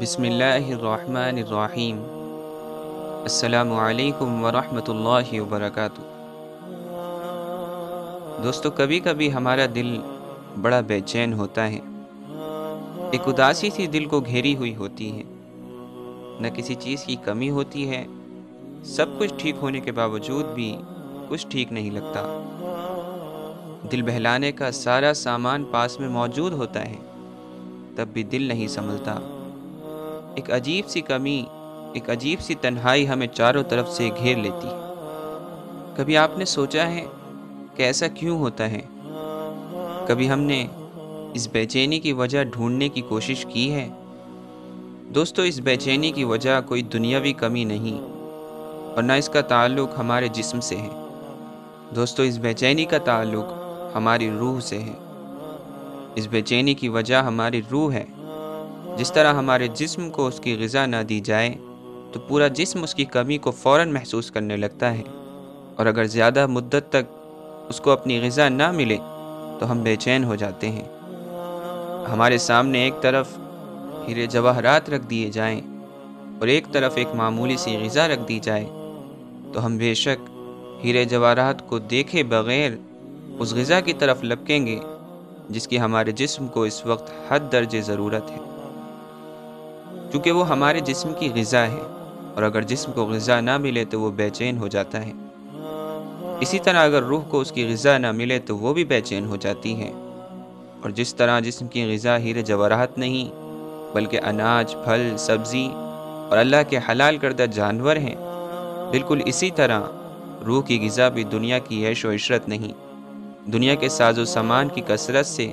बिस्मिल्लाहिर्रहमानिर्रहीम। अस्सलामु अलैकुम वरहमतुल्लाहि वबरकातुहू। दोस्तों, कभी कभी हमारा दिल बड़ा बेचैन होता है। एक उदासी सी दिल को घेरी हुई होती है। न किसी चीज़ की कमी होती है, सब कुछ ठीक होने के बावजूद भी कुछ ठीक नहीं लगता। दिल बहलाने का सारा सामान पास में मौजूद होता है, तब भी दिल नहीं संभलता। एक अजीब सी कमी, एक अजीब सी तन्हाई हमें चारों तरफ से घेर लेती है। कभी आपने सोचा है कि ऐसा क्यों होता है? कभी हमने इस बेचैनी की वजह ढूंढने की कोशिश की है? दोस्तों, इस बेचैनी की वजह कोई दुनियावी कमी नहीं और न इसका ताल्लुक हमारे जिस्म से है। दोस्तों, इस बेचैनी का ताल्लुक हमारी रूह से है। इस बेचैनी की वजह हमारी रूह है। जिस तरह हमारे जिस्म को उसकी ग़िज़ा ना दी जाए तो पूरा जिस्म उसकी कमी को फ़ौरन महसूस करने लगता है, और अगर ज़्यादा मुद्दत तक उसको अपनी ग़िज़ा ना मिले तो हम बेचैन हो जाते हैं। हमारे सामने एक तरफ हीरे जवाहरात रख दिए जाएं और एक तरफ एक मामूली सी ग़िज़ा रख दी जाए, तो हम बेशक हीरे जवाहरात को देखे बग़ैर उस ग़िज़ा की तरफ लपकेंगे जिसकी हमारे जिस्म को इस वक्त हद दर्जे ज़रूरत है, क्योंकि वो हमारे जिस्म की ग़िज़ा है, और अगर जिस्म को ग़िज़ा ना मिले तो वो बेचैन हो जाता है। इसी तरह अगर रूह को उसकी ग़िज़ा ना मिले तो वो भी बेचैन हो जाती है। और जिस तरह जिस्म की ग़िज़ा हीरे जवाहरात नहीं बल्कि अनाज, फल, सब्ज़ी और अल्लाह के हलाल करदा जानवर हैं, बिल्कुल इसी तरह रूह की ग़िज़ा भी दुनिया की ऐश व इशरत नहीं, दुनिया के साजो सामान की कसरत से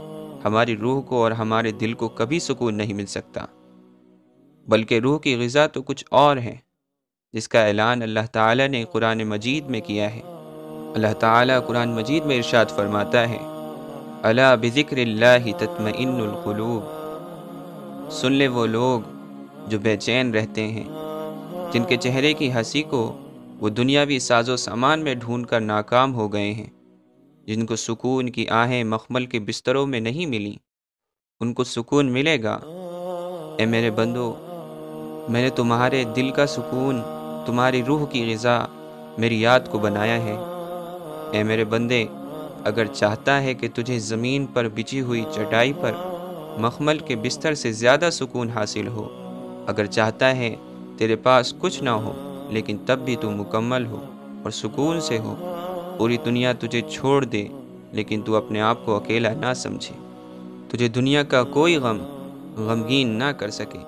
हमारी रूह को और हमारे दिल को कभी सुकून नहीं मिल सकता। बल्कि रूह की ग़िज़ा तो कुछ और है, जिसका ऐलान अल्लाह ताला ने कुरान मजीद में किया है। अल्लाह ताला कुरान मजीद में इरशाद फरमाता है, अला बिज़िक्रिल्लाहि तत्मइन्नुल क़ुलूब। सुन ले वो लोग जो बेचैन रहते हैं, जिनके चेहरे की हंसी को वो दुनियावी साजो सामान में ढूंढ कर नाकाम हो गए हैं, जिनको सुकून की आहें मखमल के बिस्तरों में नहीं मिली, उनको सुकून मिलेगा। ए मेरे बंदो, मैंने तुम्हारे दिल का सुकून, तुम्हारी रूह की ग़िज़ा मेरी याद को बनाया है। ए मेरे बंदे, अगर चाहता है कि तुझे ज़मीन पर बिछी हुई चटाई पर मखमल के बिस्तर से ज़्यादा सुकून हासिल हो, अगर चाहता है तेरे पास कुछ ना हो लेकिन तब भी तू मुकम्मल हो और सुकून से हो, पूरी दुनिया तुझे छोड़ दे लेकिन तू अपने आप को अकेला ना समझे, तुझे दुनिया का कोई गमगीन ना कर सके,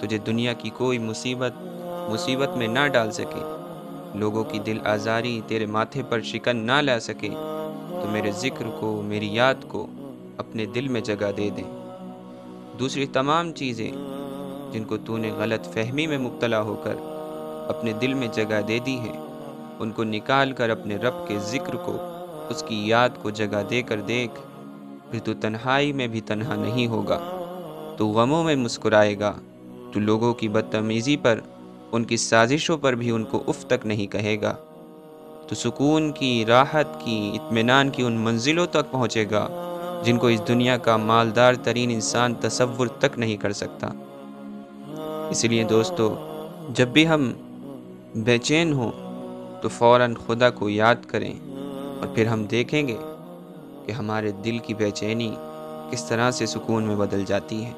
तुझे दुनिया की कोई मुसीबत में ना डाल सके, लोगों की दिल आज़ारी तेरे माथे पर शिकन ना ला सके, तो मेरे ज़िक्र को, मेरी याद को अपने दिल में जगह दे दें। दूसरी तमाम चीज़ें जिनको तूने गलत फहमी में मुब्तला होकर अपने दिल में जगह दे दी है, उनको निकाल कर अपने रब के ज़िक्र को, उसकी याद को जगह दे कर देख, फिर तू तन्हाई में भी तन्हा नहीं होगा, तू गमों में मुस्कुराएगा, तू लोगों की बदतमीज़ी पर, उनकी साजिशों पर भी उनको उफ़ तक नहीं कहेगा, तो सुकून की, राहत की, इत्मीनान की उन मंजिलों तक पहुँचेगा जिनको इस दुनिया का मालदार तरीन इंसान तसव्वुर तक नहीं कर सकता। इसलिए दोस्तों, जब भी हम बेचैन हों तो फ़ौरन खुदा को याद करें, और फिर हम देखेंगे कि हमारे दिल की बेचैनी किस तरह से सुकून में बदल जाती है।